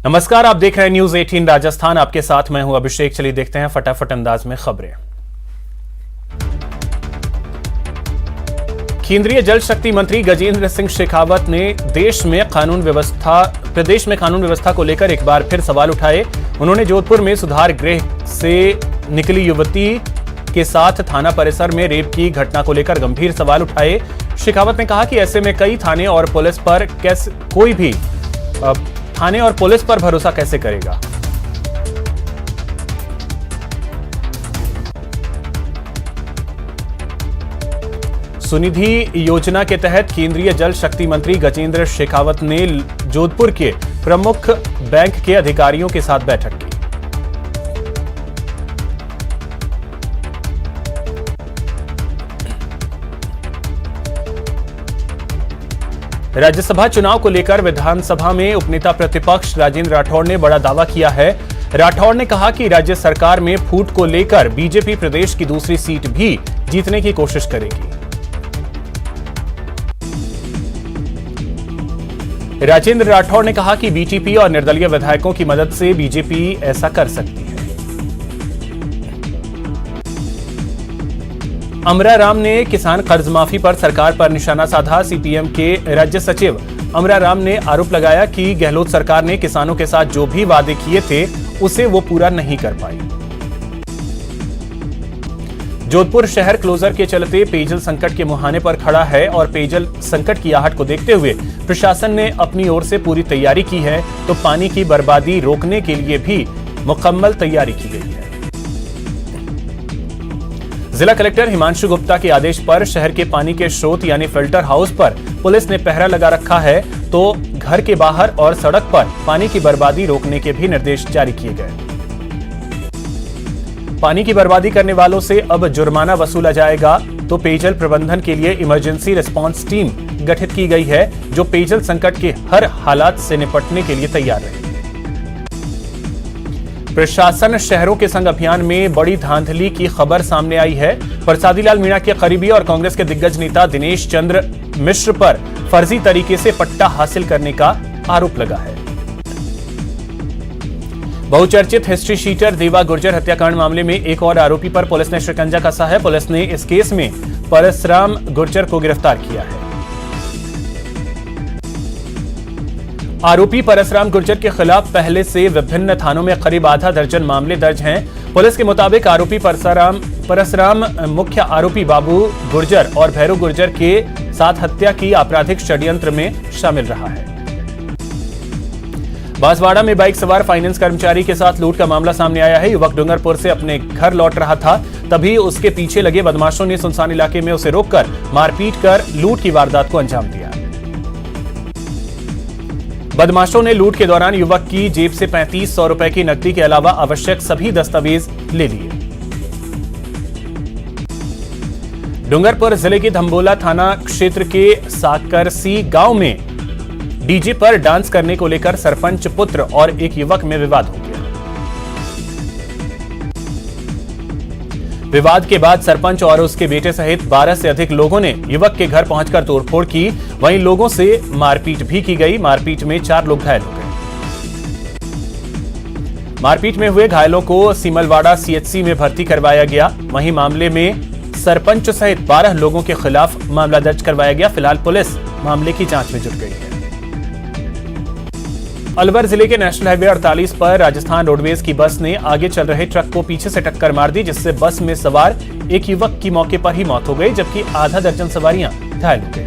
नमस्कार, आप देख रहे हैं न्यूज 18 राजस्थान। आपके साथ मैं हूं अभिषेक। चलिए देखते हैं फटाफट अंदाज में खबरें। केंद्रीय जल शक्ति मंत्री गजेंद्र सिंह शेखावत ने प्रदेश में कानून व्यवस्था को लेकर एक बार फिर सवाल उठाए। उन्होंने जोधपुर में सुधार गृह से निकली युवती के साथ थाना परिसर में रेप की घटना को लेकर गंभीर सवाल उठाए। शेखावत ने कहा कि ऐसे में कई थाने और पुलिस पर भरोसा कैसे करेगा। सुनिधि योजना के तहत केंद्रीय जल शक्ति मंत्री गजेंद्र शेखावत ने जोधपुर के प्रमुख बैंक के अधिकारियों के साथ बैठक की। राज्यसभा चुनाव को लेकर विधानसभा में उपनेता प्रतिपक्ष राजेंद्र राठौड़ ने बड़ा दावा किया है। राठौड़ ने कहा कि राज्य सरकार में फूट को लेकर बीजेपी प्रदेश की दूसरी सीट भी जीतने की कोशिश करेगी। राजेंद्र राठौड़ ने कहा कि बीटीपी और निर्दलीय विधायकों की मदद से बीजेपी ऐसा कर सकती है। अमरा राम ने किसान कर्ज माफी पर सरकार पर निशाना साधा। सीपीएम के राज्य सचिव अमरा राम ने आरोप लगाया कि गहलोत सरकार ने किसानों के साथ जो भी वादे किए थे उसे वो पूरा नहीं कर पाई। जोधपुर शहर क्लोजर के चलते पेयजल संकट के मुहाने पर खड़ा है और पेयजल संकट की आहट को देखते हुए प्रशासन ने अपनी ओर से पूरी तैयारी की है, तो पानी की बर्बादी रोकने के लिए भी मुकम्मल तैयारी की गई है। जिला कलेक्टर हिमांशु गुप्ता के आदेश पर शहर के पानी के स्रोत यानी फिल्टर हाउस पर पुलिस ने पहरा लगा रखा है, तो घर के बाहर और सड़क पर पानी की बर्बादी रोकने के भी निर्देश जारी किए गए। पानी की बर्बादी करने वालों से अब जुर्माना वसूला जाएगा, तो पेयजल प्रबंधन के लिए इमरजेंसी रिस्पांस टीम गठित की गई है, जो पेयजल संकट के हर हालात से निपटने के लिए तैयार है। प्रशासन शहरों के संग अभियान में बड़ी धांधली की खबर सामने आई है। प्रसादी लाल मीणा के करीबी और कांग्रेस के दिग्गज नेता दिनेश चंद्र मिश्र पर फर्जी तरीके से पट्टा हासिल करने का आरोप लगा है। बहुचर्चित हिस्ट्री शीटर देवा गुर्जर हत्याकांड मामले में एक और आरोपी पर पुलिस ने शिकंजा कसा है। पुलिस ने इस केस में परसराम गुर्जर को गिरफ्तार किया है। आरोपी परसराम गुर्जर के खिलाफ पहले से विभिन्न थानों में करीब आधा दर्जन मामले दर्ज हैं। पुलिस के मुताबिक आरोपी परसराम मुख्य आरोपी बाबू गुर्जर और भैरू गुर्जर के साथ हत्या की आपराधिक षड्यंत्र में शामिल रहा है। बांसवाड़ा में बाइक सवार फाइनेंस कर्मचारी के साथ लूट का मामला सामने आया है। युवक डूंगरपुर से अपने घर लौट रहा था, तभी उसके पीछे लगे बदमाशों ने सुनसान इलाके में उसे रोककर मारपीट कर लूट की वारदात को अंजाम दिया। बदमाशों ने लूट के दौरान युवक की जेब से 3500 रुपए की नकदी के अलावा आवश्यक सभी दस्तावेज ले लिए। डूंगरपुर जिले के धम्बोला थाना क्षेत्र के साकरसी गांव में डीजे पर डांस करने को लेकर सरपंच पुत्र और एक युवक में विवाद हो गया। विवाद के बाद सरपंच और उसके बेटे सहित 12 से अधिक लोगों ने युवक के घर पहुंचकर तोड़फोड़ की। वहीं लोगों से मारपीट भी की गई। मारपीट में 4 लोग घायल हो गए। मारपीट में हुए घायलों को सीमलवाड़ा सीएचसी में भर्ती करवाया गया। वहीं मामले में सरपंच सहित 12 लोगों के खिलाफ मामला दर्ज करवाया गया। फिलहाल पुलिस मामले की जांच में जुट गई है। अलवर जिले के नेशनल हाईवे 48 पर राजस्थान रोडवेज की बस ने आगे चल रहे ट्रक को पीछे से टक्कर मार दी, जिससे बस में सवार एक युवक की मौके पर ही मौत हो गई, जबकि आधा दर्जन सवारियां घायल हो गई।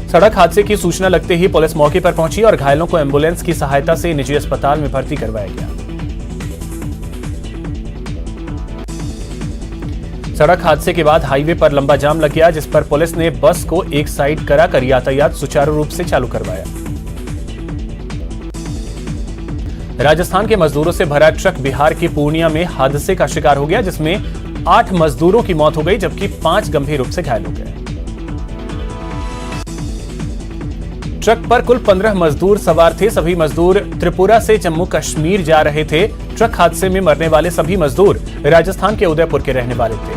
सड़क हादसे की सूचना लगते ही पुलिस मौके पर पहुंची और घायलों को एम्बुलेंस की सहायता से निजी अस्पताल में भर्ती करवाया गया। सड़क हादसे के बाद हाईवे पर लंबा जाम लग गया, जिस पर पुलिस ने बस को एक साइड कराकर यातायात सुचारू रूप से चालू करवाया। राजस्थान के मजदूरों से भरा ट्रक बिहार के पूर्णिया में हादसे का शिकार हो गया, जिसमें 8 मजदूरों की मौत हो गई, जबकि 5 गंभीर रूप से घायल हो गए। ट्रक पर कुल 15 मजदूर सवार थे। सभी मजदूर त्रिपुरा से जम्मू कश्मीर जा रहे थे। ट्रक हादसे में मरने वाले सभी मजदूर राजस्थान के उदयपुर के रहने वाले थे।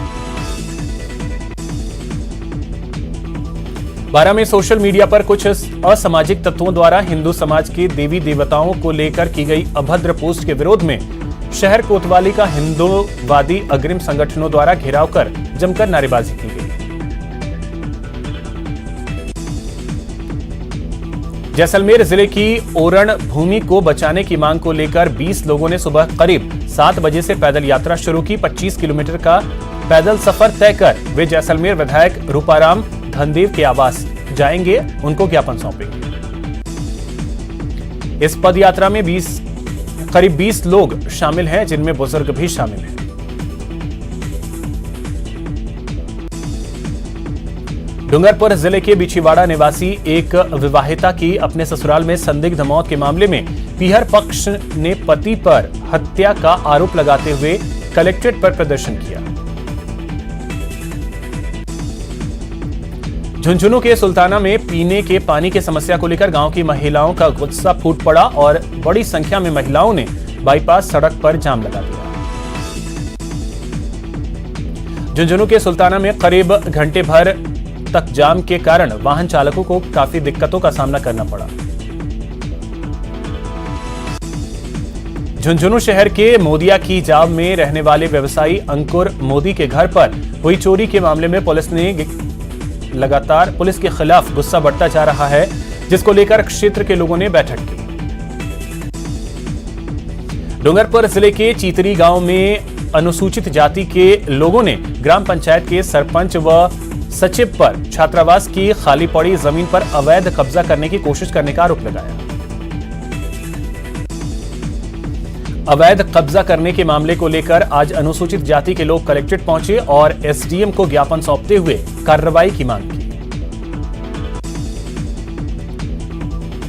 बारां में सोशल मीडिया पर कुछ असामाजिक तत्वों द्वारा हिंदू समाज के देवी देवताओं को लेकर की गई अभद्र पोस्ट के विरोध में शहर कोतवाली का हिंदूवादी अग्रिम संगठनों द्वारा घेराव कर जमकर नारेबाजी की गई। जैसलमेर जिले की ओरण भूमि को बचाने की मांग को लेकर 20 लोगों ने सुबह करीब 7 बजे से पैदल यात्रा शुरू की। 25 किलोमीटर का पैदल सफर तय कर वे जैसलमेर विधायक रूपाराम धनदेव के आवास जाएंगे, उनको ज्ञापन सौंपेंगे। इस पद यात्रा में करीब 20 लोग शामिल हैं, जिनमें बुजुर्ग भी शामिल हैं। डूंगरपुर जिले के बिछीवाड़ा निवासी एक विवाहिता की अपने ससुराल में संदिग्ध मौत के मामले में पीहर पक्ष ने पति पर हत्या का आरोप लगाते हुए कलेक्ट्रेट पर प्रदर्शन किया। झुंझुनू के सुल्ताना में पीने के पानी की समस्या को लेकर गांव की महिलाओं का गुस्सा फूट पड़ा और बड़ी संख्या में महिलाओं ने बाईपास सड़क पर जाम लगा दिया। झुंझुनू के सुल्ताना में करीब घंटे भर तक जाम के कारण वाहन चालकों को काफी दिक्कतों का सामना करना पड़ा। झुंझुनू शहर के मोदिया की जाव में रहने वाले व्यवसायी अंकुर मोदी के घर पर हुई चोरी के मामले में पुलिस के खिलाफ गुस्सा बढ़ता जा रहा है, जिसको लेकर क्षेत्र के लोगों ने बैठक की। डूंगरपुर जिले के चीतरी गांव में अनुसूचित जाति के लोगों ने ग्राम पंचायत के सरपंच व सचिव पर छात्रावास की खाली पड़ी जमीन पर अवैध कब्जा करने की कोशिश करने का आरोप लगाया। अवैध कब्जा करने के मामले को लेकर आज अनुसूचित जाति के लोग कलेक्ट्रेट पहुंचे और एसडीएम को ज्ञापन सौंपते हुए कार्रवाई की मांग की।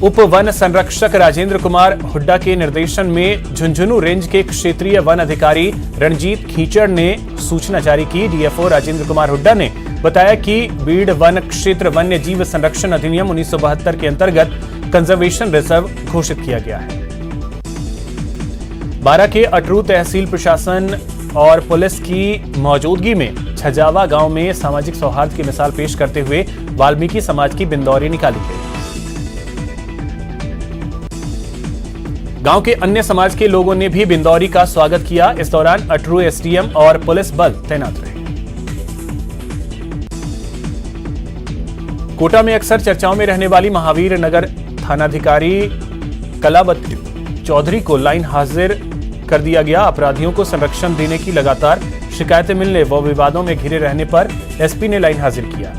उप वन संरक्षक राजेंद्र कुमार हुड्डा के निर्देशन में झुंझुनू रेंज के क्षेत्रीय वन अधिकारी रणजीत खीचड़ ने सूचना जारी की। डीएफओ राजेंद्र कुमार हुड्डा ने बताया कि बीड़ वन क्षेत्र वन्य जीव संरक्षण अधिनियम 1972 के अंतर्गत कंजर्वेशन रिजर्व घोषित किया गया है। बारां के अटरू तहसील प्रशासन और पुलिस की मौजूदगी में छजावा गांव में सामाजिक सौहार्द की मिसाल पेश करते हुए वाल्मीकि समाज की बिंदौरी निकाली गई। गांव के अन्य समाज के लोगों ने भी बिंदौरी का स्वागत किया। इस दौरान अटरू एसडीएम और पुलिस बल तैनात रहे। कोटा में अक्सर चर्चाओं में रहने वाली महावीर नगर थानाधिकारी कलावती चौधरी को लाइन हाजिर कर दिया गया। अपराधियों को संरक्षण देने की लगातार शिकायतें मिलने व विवादों में घिरे रहने पर एसपी ने लाइन हाजिर किया।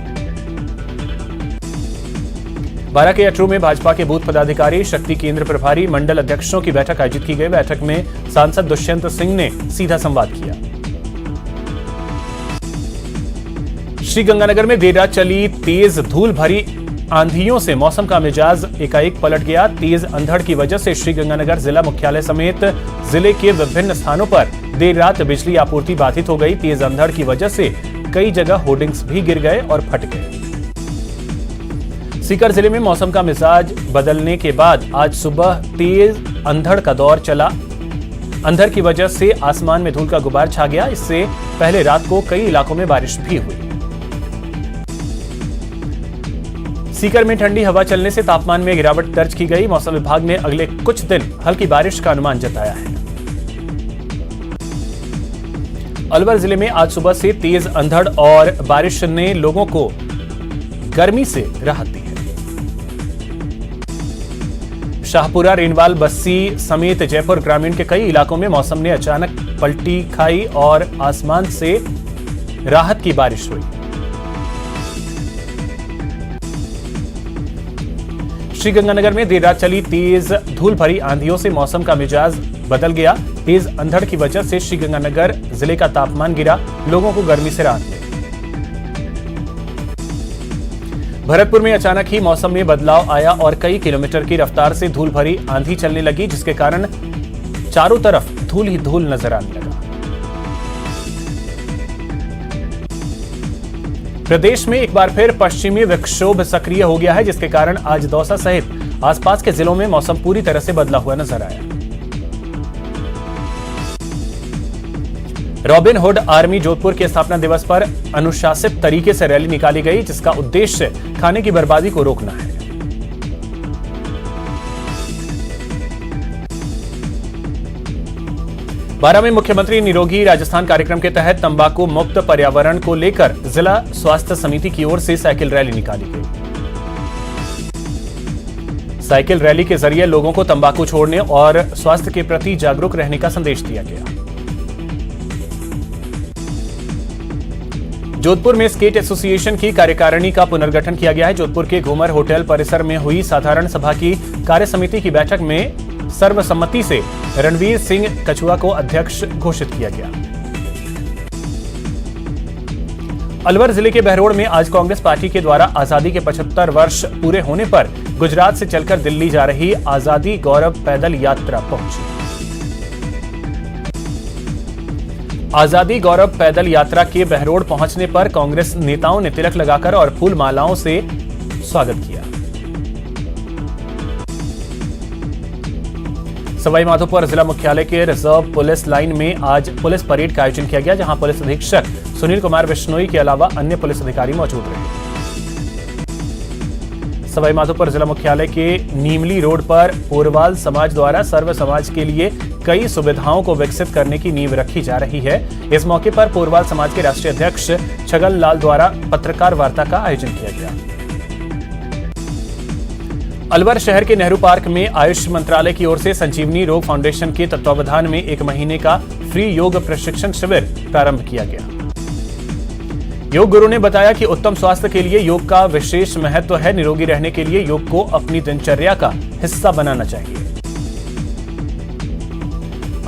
बारां के अटरू में भाजपा के बूथ पदाधिकारी, शक्ति केंद्र प्रभारी, मंडल अध्यक्षों की बैठक आयोजित की गई। बैठक में सांसद दुष्यंत सिंह ने सीधा संवाद किया। श्रीगंगानगर में देर रात चली तेज धूल भरी आंधियों से मौसम का मिजाज एकाएक पलट गया। तेज अंधड़ की वजह से श्रीगंगानगर जिला मुख्यालय समेत जिले के विभिन्न स्थानों पर देर रात बिजली आपूर्ति बाधित हो गई। तेज अंधड़ की वजह से कई जगह होर्डिंग्स भी गिर गए और फट गए। सीकर जिले में मौसम का मिजाज बदलने के बाद आज सुबह तेज अंधड़ का दौर चला। अंधड़ की वजह से आसमान में धूल का गुबार छा गया। इससे पहले रात को कई इलाकों में बारिश भी हुई। सीकर में ठंडी हवा चलने से तापमान में गिरावट दर्ज की गई। मौसम विभाग ने अगले कुछ दिन हल्की बारिश का अनुमान जताया है। अलवर जिले में आज सुबह से तेज अंधड़ और बारिश ने लोगों को गर्मी से राहत दी है। शाहपुरा, रेनवाल, बस्सी समेत जयपुर ग्रामीण के कई इलाकों में मौसम ने अचानक पलटी खाई और आसमान से राहत की बारिश हुई। श्रीगंगानगर में देर रात चली तेज धूल भरी आंधियों से मौसम का मिजाज बदल गया। तेज अंधड़ की वजह से श्रीगंगानगर जिले का तापमान गिरा, लोगों को गर्मी से राहत मिली। भरतपुर में अचानक ही मौसम में बदलाव आया और कई किलोमीटर की रफ्तार से धूल भरी आंधी चलने लगी, जिसके कारण चारों तरफ धूल ही धूल नजर आने लगा। प्रदेश में एक बार फिर पश्चिमी विक्षोभ सक्रिय हो गया है, जिसके कारण आज दौसा सहित आसपास के जिलों में मौसम पूरी तरह से बदला हुआ नजर आया। रॉबिनहुड आर्मी जोधपुर के स्थापना दिवस पर अनुशासित तरीके से रैली निकाली गई, जिसका उद्देश्य खाने की बर्बादी को रोकना है। बारां में मुख्यमंत्री निरोगी राजस्थान कार्यक्रम के तहत तंबाकू मुक्त पर्यावरण को लेकर जिला स्वास्थ्य समिति की ओर से साइकिल रैली निकाली गई। साइकिल रैली के जरिए लोगों को तंबाकू छोड़ने और स्वास्थ्य के प्रति जागरूक रहने का संदेश दिया गया। जोधपुर में स्केट एसोसिएशन की कार्यकारिणी का पुनर्गठन किया गया है। जोधपुर के घूमर होटल परिसर में हुई साधारण सभा की कार्य समिति की बैठक में सर्वसम्मति से रणवीर सिंह कछुआ को अध्यक्ष घोषित किया गया। अलवर जिले के बहरोड़ में आज कांग्रेस पार्टी के द्वारा आजादी के 75 वर्ष पूरे होने पर गुजरात से चलकर दिल्ली जा रही आजादी गौरव पैदल यात्रा पहुंची। आजादी गौरव पैदल यात्रा के बहरोड़ पहुंचने पर कांग्रेस नेताओं ने तिलक लगाकर और फूल मालाओं से स्वागत किया। सवाई माधोपुर जिला मुख्यालय के रिजर्व पुलिस लाइन में आज पुलिस परेड का आयोजन किया गया, जहां पुलिस अधीक्षक सुनील कुमार बिश्नोई के अलावा अन्य पुलिस अधिकारी मौजूद रहे। सवाई माधोपुर जिला मुख्यालय के नीमली रोड पर पोरवाल समाज द्वारा सर्व समाज के लिए कई सुविधाओं को विकसित करने की नींव रखी जा रही है। इस मौके पर पोरवाल समाज के राष्ट्रीय अध्यक्ष छगन लाल द्वारा पत्रकार वार्ता का आयोजन किया गया। अलवर शहर के नेहरू पार्क में आयुष मंत्रालय की ओर से संजीवनी रोग फाउंडेशन के तत्वावधान में 1 महीने का फ्री योग प्रशिक्षण शिविर प्रारंभ किया गया। योग गुरु ने बताया कि उत्तम स्वास्थ्य के लिए योग का विशेष महत्व है। निरोगी रहने के लिए योग को अपनी दिनचर्या का हिस्सा बनाना चाहिए।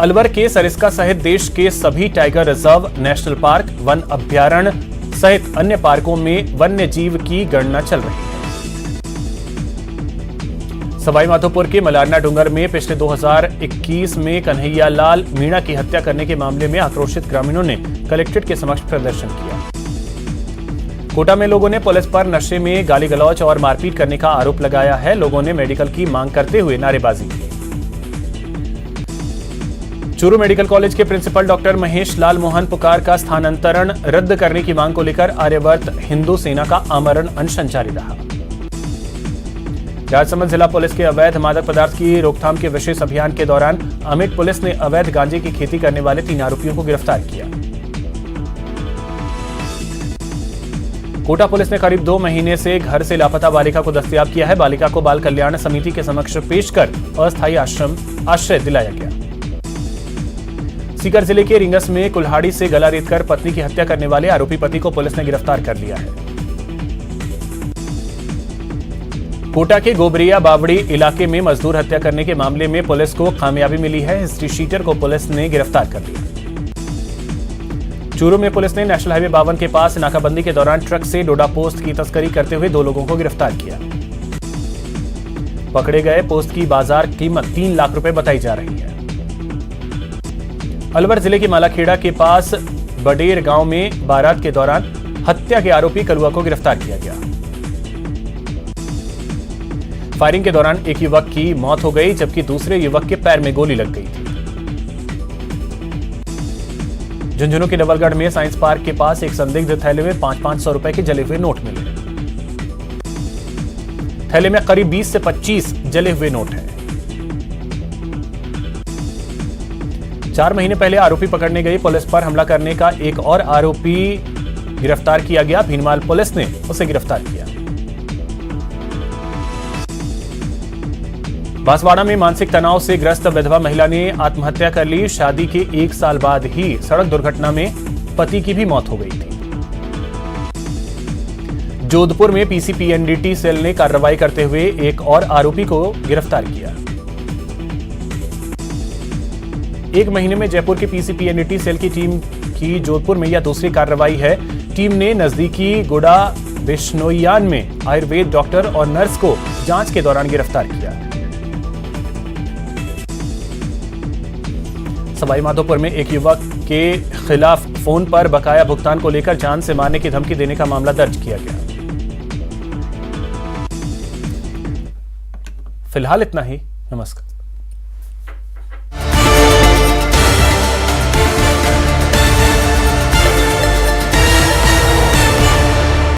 अलवर के सरिस्का सहित देश के सभी tiger reserve, national park, one अभ्यारण्य सहित अन्य पार्कों में वन्य जीव की गणना चल रही है। सवाई माधोपुर के मलारना डूंगर में पिछले 2021 में कन्हैया लाल मीणा की हत्या करने के मामले में आक्रोशित ग्रामीणों ने कलेक्ट्रेट के समक्ष प्रदर्शन किया। कोटा में लोगों ने पुलिस पर नशे में गाली गलौज और मारपीट करने का आरोप लगाया है। लोगों ने मेडिकल की मांग करते हुए नारेबाजी की। चूरू मेडिकल कॉलेज के प्रिंसिपल डॉक्टर महेश लाल मोहन पुकार का स्थानांतरण रद्द करने की मांग को लेकर आर्यवर्त हिंदू सेना का आमरण अनशन जारी रहा। राजसमंद जिला पुलिस के अवैध मादक पदार्थ की रोकथाम के विशेष अभियान के दौरान अमेठ पुलिस ने अवैध गांजे की खेती करने वाले 3 आरोपियों को गिरफ्तार किया। कोटा पुलिस ने करीब 2 महीने से घर से लापता बालिका को दस्तयाब किया है। बालिका को बाल कल्याण समिति के समक्ष पेश कर अस्थायी आश्रय दिलाया गया। सीकर जिले के रिंगस में कुल्हाड़ी से गला रेतकर पत्नी की हत्या करने वाले आरोपी पति को पुलिस ने गिरफ्तार कर लिया है। कोटा के गोबरिया बावड़ी इलाके में मजदूर हत्या करने के मामले में पुलिस को कामयाबी मिली है। हिस्ट्री शीटर को पुलिस ने गिरफ्तार कर लिया। चूरू में पुलिस ने नेशनल हाईवे 52 के पास नाकाबंदी के दौरान ट्रक से डोडा पोस्ट की तस्करी करते हुए 2 लोगों को गिरफ्तार किया। पकड़े गए पोस्ट की बाजार कीमत 3 लाख रुपए बताई जा रही है। अलवर जिले के मालाखेड़ा के पास बडेर गांव में बारात के दौरान हत्या के आरोपी कलुआ को गिरफ्तार किया गया। फायरिंग के दौरान एक युवक की मौत हो गई, जबकि दूसरे युवक के पैर में गोली लग गई थी। झुंझुनू के नवलगढ़ में साइंस पार्क के पास एक संदिग्ध थैले में 500-500 रुपए के जले हुए नोट मिले। थैले में करीब 20 से 25 जले हुए नोट हैं। 4 महीने पहले आरोपी पकड़ने गई पुलिस पर हमला करने का एक और आरोपी गिरफ्तार किया गया। भीनमाल पुलिस ने उसे गिरफ्तार किया। बांसवाड़ा में मानसिक तनाव से ग्रस्त विधवा महिला ने आत्महत्या कर ली। शादी के 1 साल बाद ही सड़क दुर्घटना में पति की भी मौत हो गई थी। जोधपुर में पीसीपीएनडीटी सेल ने कार्रवाई करते हुए एक और आरोपी को गिरफ्तार किया। 1 महीने में जयपुर के पीसीपीएनडीटी सेल की टीम की जोधपुर में यह दूसरी कार्रवाई है। टीम ने नजदीकी गुड़ा बिश्नोईयान में आयुर्वेद डॉक्टर और नर्स को जांच के दौरान गिरफ्तार किया। सवाई माधोपुर में एक युवक के खिलाफ फोन पर बकाया भुगतान को लेकर जान से मारने की धमकी देने का मामला दर्ज किया गया। फिलहाल इतना ही। नमस्कार।